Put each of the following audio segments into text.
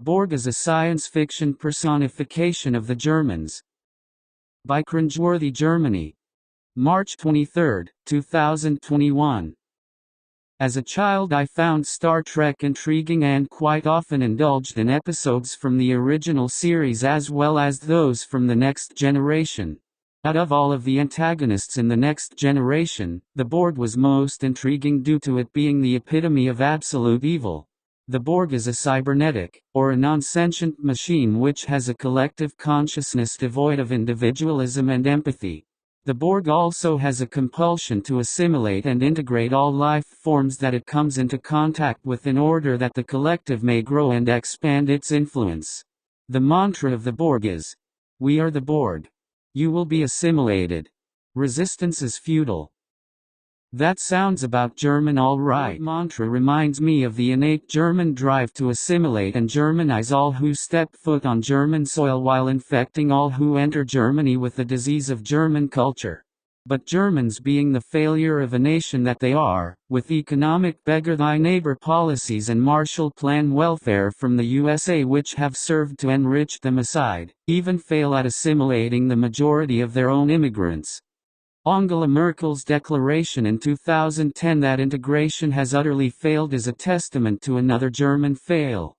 Borg is a science fiction personification of the Germans. By Cringeworthy, Germany. March 23, 2021. As a child, I found Star Trek intriguing and quite often indulged in episodes from the original series as well as those from the Next Generation. Out of all of the antagonists in the Next Generation, the Borg was most intriguing due to it being the epitome of absolute evil. The Borg is a cybernetic, or a non-sentient machine which has a collective consciousness devoid of individualism and empathy. The Borg also has a compulsion to assimilate and integrate all life forms that it comes into contact with in order that the collective may grow and expand its influence. The mantra of the Borg is, "We are the Borg. You will be assimilated. Resistance is futile." That sounds about German all right. The mantra reminds me of the innate German drive to assimilate and Germanize all who step foot on German soil while infecting all who enter Germany with the disease of German culture. But Germans, being the failure of a nation that they are, with economic beggar thy neighbor policies and Marshall Plan welfare from the USA which have served to enrich them aside, even fail at assimilating the majority of their own immigrants. Angela Merkel's declaration in 2010 that integration has utterly failed is a testament to another German fail.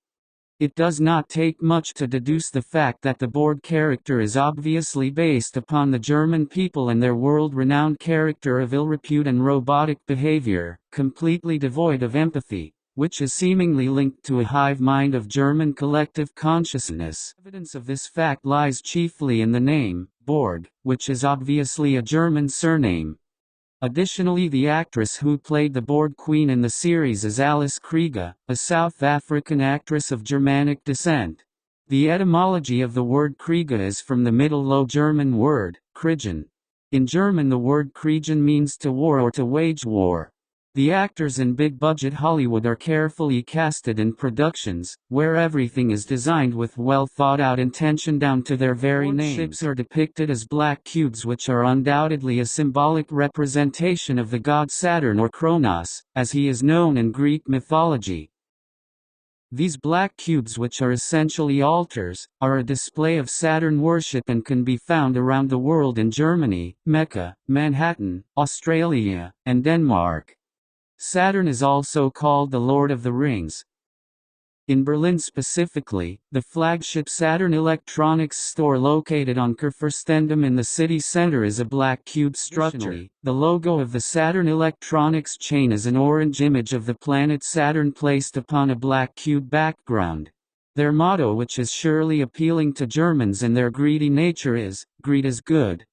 It does not take much to deduce the fact that the Borg character is obviously based upon the German people and their world-renowned character of ill repute and robotic behavior, completely devoid of empathy, which is seemingly linked to a hive mind of German collective consciousness. Evidence of this fact lies chiefly in the name, Borg, which is obviously a German surname. Additionally, the actress who played the Borg Queen in the series is Alice Krige, a South African actress of Germanic descent. The etymology of the word Kriege is from the Middle Low German word, Kriegen. In German, the word Kriegen means to war or to wage war. The actors in big-budget Hollywood are carefully casted in productions, where everything is designed with well-thought-out intention down to their very names. Ships are depicted as black cubes which are undoubtedly a symbolic representation of the god Saturn or Kronos, as he is known in Greek mythology. These black cubes, which are essentially altars, are a display of Saturn worship and can be found around the world in Germany, Mecca, Manhattan, Australia, and Denmark. Saturn is also called the Lord of the Rings. In Berlin specifically, the flagship Saturn Electronics store located on Kurfürstendamm in the city center is a black cube structure. The logo of the Saturn Electronics chain is an orange image of the planet Saturn placed upon a black cube background. Their motto, which is surely appealing to Germans and their greedy nature, is, "Greed is good."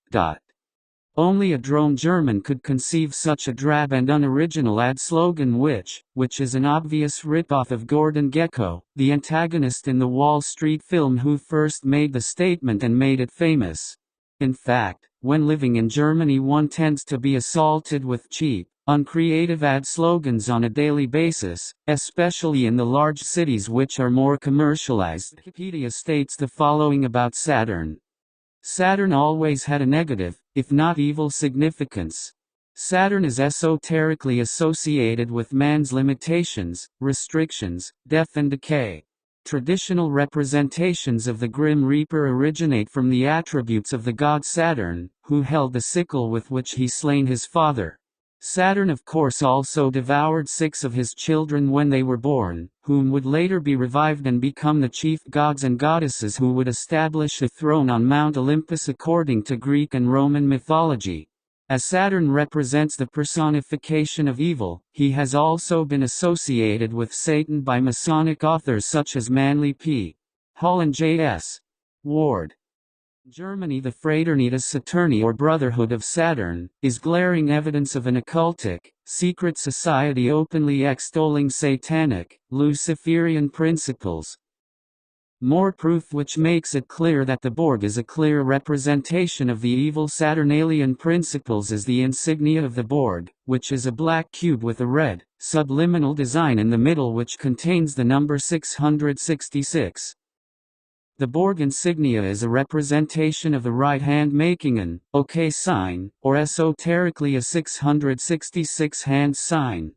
Only a drone German could conceive such a drab and unoriginal ad slogan which is an obvious ripoff of Gordon Gekko, the antagonist in the Wall Street film who first made the statement and made it famous. In fact, when living in Germany, one tends to be assaulted with cheap, uncreative ad slogans on a daily basis, especially in the large cities which are more commercialized. Wikipedia states the following about Saturn. Saturn always had a negative, if not evil, significance. Saturn is esoterically associated with man's limitations, restrictions, death and decay. Traditional representations of the Grim Reaper originate from the attributes of the god Saturn, who held the sickle with which he slain his father. Saturn of course also devoured 6 of his children when they were born, whom would later be revived and become the chief gods and goddesses who would establish a throne on Mount Olympus according to Greek and Roman mythology. As Saturn represents the personification of evil, he has also been associated with Satan by Masonic authors such as Manly P. Hall and J.S. Ward. Germany, the Fraternitas Saturni or Brotherhood of Saturn, is glaring evidence of an occultic, secret society openly extolling satanic, Luciferian principles. More proof which makes it clear that the Borg is a clear representation of the evil Saturnalian principles is the insignia of the Borg, which is a black cube with a red, subliminal design in the middle which contains the number 666. The Borg insignia is a representation of the right hand making an OK sign, or esoterically a 666 hand sign.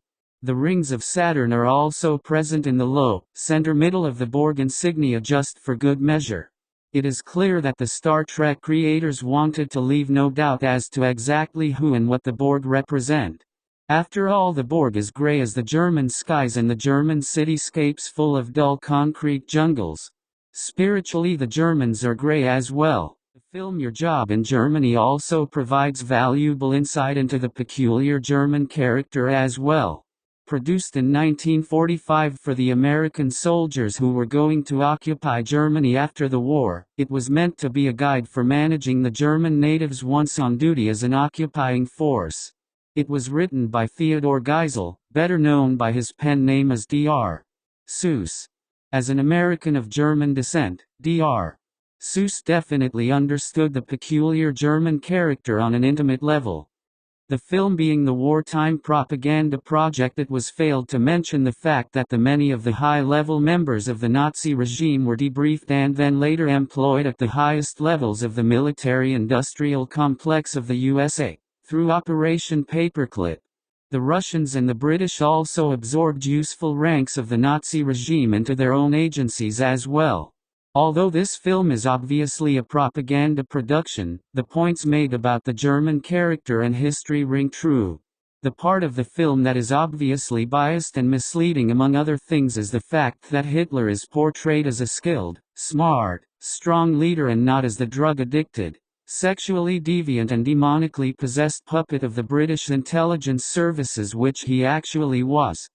The rings of Saturn are also present in the low, center middle of the Borg insignia just for good measure. It is clear that the Star Trek creators wanted to leave no doubt as to exactly who and what the Borg represent. After all, the Borg is gray as the German skies and the German cityscapes full of dull concrete jungles. Spiritually, the Germans are gray as well. The film Your Job in Germany also provides valuable insight into the peculiar German character as well. Produced in 1945 for the American soldiers who were going to occupy Germany after the war, it was meant to be a guide for managing the German natives once on duty as an occupying force. It was written by Theodor Geisel, better known by his pen name as Dr. Seuss. As an American of German descent, Dr. Seuss definitely understood the peculiar German character on an intimate level. The film being the wartime propaganda project, it was failed to mention the fact that many of the high-level members of the Nazi regime were debriefed and then later employed at the highest levels of the military-industrial complex of the USA, through Operation Paperclip. The Russians and the British also absorbed useful ranks of the Nazi regime into their own agencies as well. Although this film is obviously a propaganda production, the points made about the German character and history ring true. The part of the film that is obviously biased and misleading among other things is the fact that Hitler is portrayed as a skilled, smart, strong leader and not as the drug-addicted, sexually deviant and demonically possessed puppet of the British intelligence services, which he actually was.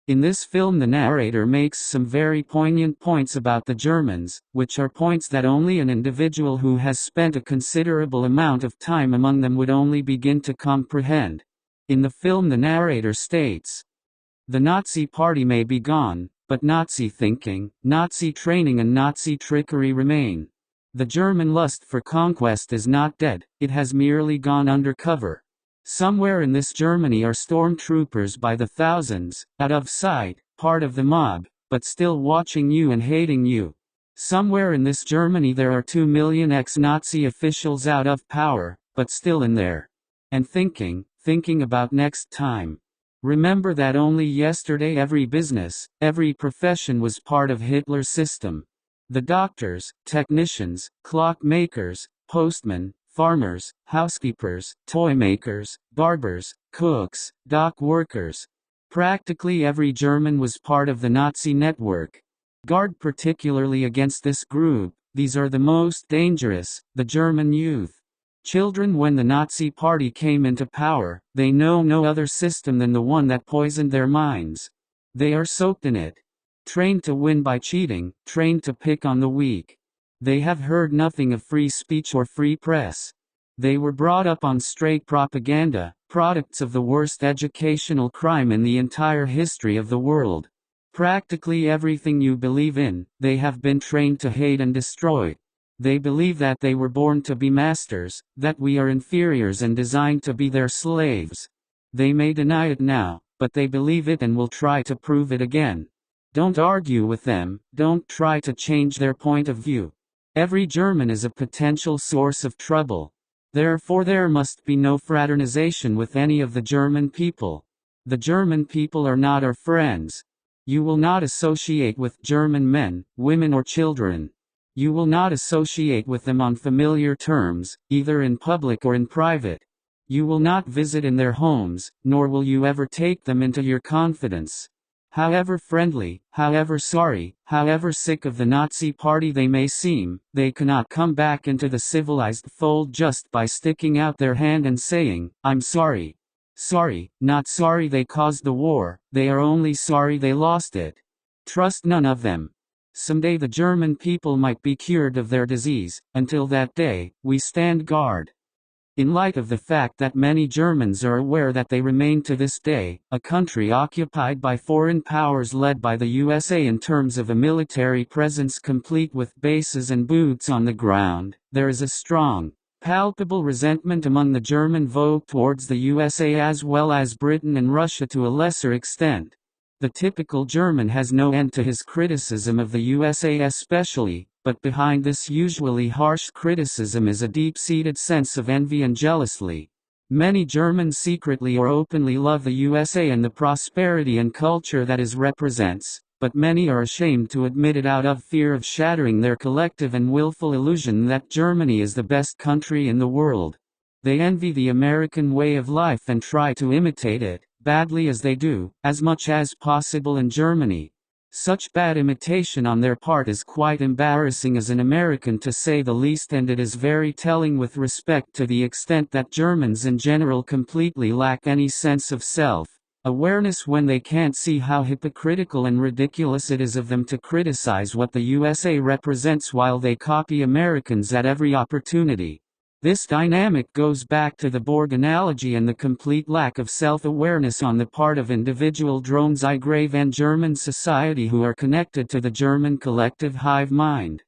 In this film, the narrator makes some very poignant points about the Germans, which are points that only an individual who has spent a considerable amount of time among them would only begin to comprehend. In the film, the narrator states, "The Nazi Party may be gone, but Nazi thinking, Nazi training and Nazi trickery remain. The German lust for conquest is not dead, it has merely gone undercover. Somewhere in this Germany are stormtroopers by the thousands, out of sight, part of the mob, but still watching you and hating you. Somewhere in this Germany there are 2 million ex-Nazi officials out of power, but still in there. And thinking about next time. Remember that only yesterday every business, every profession was part of Hitler's system. The doctors, technicians, clock makers, postmen, farmers, housekeepers, toy makers, barbers, cooks, dock workers. Practically every German was part of the Nazi network. Guard particularly against this group, these are the most dangerous, the German youth. Children, when the Nazi Party came into power, they know no other system than the one that poisoned their minds. They are soaked in it. Trained to win by cheating, trained to pick on the weak. They have heard nothing of free speech or free press. They were brought up on straight propaganda, products of the worst educational crime in the entire history of the world. Practically everything you believe in, they have been trained to hate and destroy. They believe that they were born to be masters, that we are inferiors and designed to be their slaves. They may deny it now, but they believe it and will try to prove it again. Don't argue with them, don't try to change their point of view. Every German is a potential source of trouble. Therefore there must be no fraternization with any of the German people. The German people are not our friends. You will not associate with German men, women or children. You will not associate with them on familiar terms, either in public or in private. You will not visit in their homes, nor will you ever take them into your confidence. However friendly, however sorry, however sick of the Nazi Party they may seem, they cannot come back into the civilized fold just by sticking out their hand and saying, "I'm sorry." Sorry, not sorry they caused the war, they are only sorry they lost it. Trust none of them. Someday the German people might be cured of their disease. Until that day, we stand guard. In light of the fact that many Germans are aware that they remain to this day, a country occupied by foreign powers led by the USA in terms of a military presence complete with bases and boots on the ground, there is a strong, palpable resentment among the German vogue towards the USA as well as Britain and Russia to a lesser extent. The typical German has no end to his criticism of the USA especially, but behind this usually harsh criticism is a deep-seated sense of envy and jealousy. Many Germans secretly or openly love the USA and the prosperity and culture that it represents, but many are ashamed to admit it out of fear of shattering their collective and willful illusion that Germany is the best country in the world. They envy the American way of life and try to imitate it, badly as they do, as much as possible in Germany. Such bad imitation on their part is quite embarrassing as an American to say the least, and it is very telling with respect to the extent that Germans in general completely lack any sense of self-awareness when they can't see how hypocritical and ridiculous it is of them to criticize what the USA represents while they copy Americans at every opportunity. This dynamic goes back to the Borg analogy and the complete lack of self-awareness on the part of individual drones in German society who are connected to the German collective hive mind.